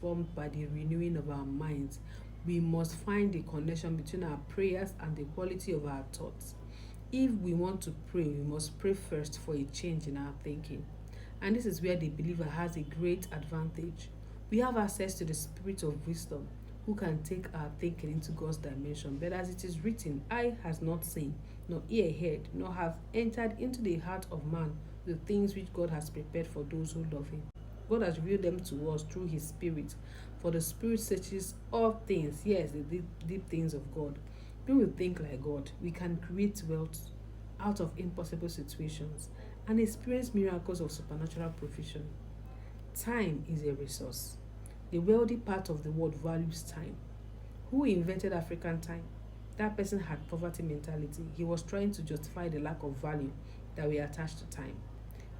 formed by the renewing of our minds. We must find the connection between our prayers and the quality of our thoughts. If we want to pray, we must pray first for a change in our thinking. And this is where the believer has a great advantage. We have access to the spirit of wisdom who can take our thinking into God's dimension. But as it is written, eye has not seen, nor ear heard, nor have entered into the heart of man the things which God has prepared for those who love him. God has revealed them to us through his spirit. For the spirit searches all things, yes, the deep things of God. When we think like God, we can create wealth out of impossible situations and experience miracles of supernatural provision. Time is a resource. The wealthy part of the world values time. Who invented African time? That person had poverty mentality. He was trying to justify the lack of value that we attach to time.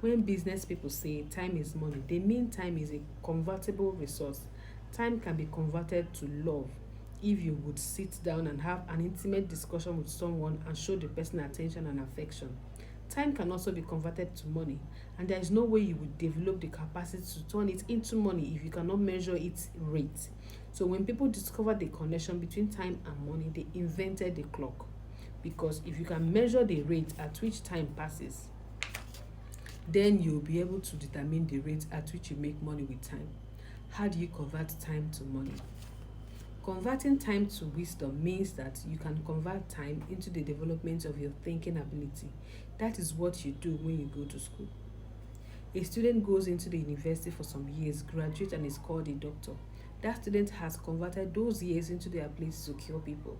When business people say time is money, they mean time is a convertible resource. Time can be converted to love if you would sit down and have an intimate discussion with someone and show the person attention and affection. Time can also be converted to money, and there is no way you would develop the capacity to turn it into money if you cannot measure its rate. So, when people discovered the connection between time and money, they invented the clock. Because if you can measure the rate at which time passes, then you'll be able to determine the rate at which you make money with time. How do you convert time to money? Converting time to wisdom means that you can convert time into the development of your thinking ability. That is what you do when you go to school. A student goes into the university for some years, graduates, and is called a doctor. That student has converted those years into the ability to cure people.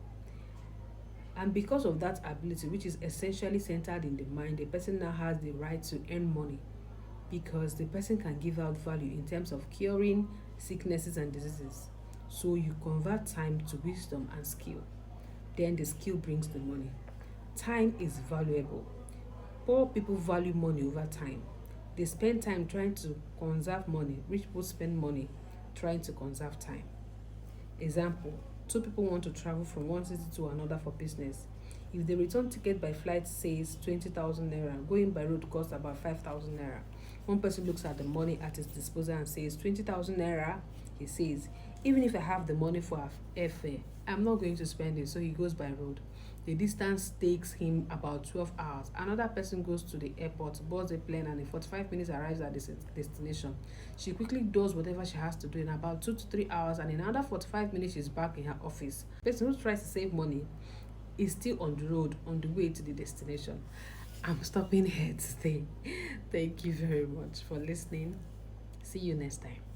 And because of that ability, which is essentially centered in the mind, the person now has the right to earn money because the person can give out value in terms of curing sicknesses and diseases. So you convert time to wisdom and skill. Then the skill brings the money. Time is valuable. Poor people value money over time. They spend time trying to conserve money. Rich people spend money trying to conserve time. Example, two people want to travel from one city to another for business. If the return ticket by flight says 20,000 naira, going by road costs about 5,000 naira. One person looks at the money at his disposal and says 20,000 naira. He says, even if I have the money for airfare, I'm not going to spend it, so he goes by road. The distance takes him about 12 hours. Another person goes to the airport, boards a plane, and in 45 minutes arrives at the destination. She quickly does whatever she has to do in about 2 to 3 hours, and in another 45 minutes, she's back in her office. The person who tries to save money is still on the road, on the way to the destination. I'm stopping here today. Thank you very much for listening. See you next time.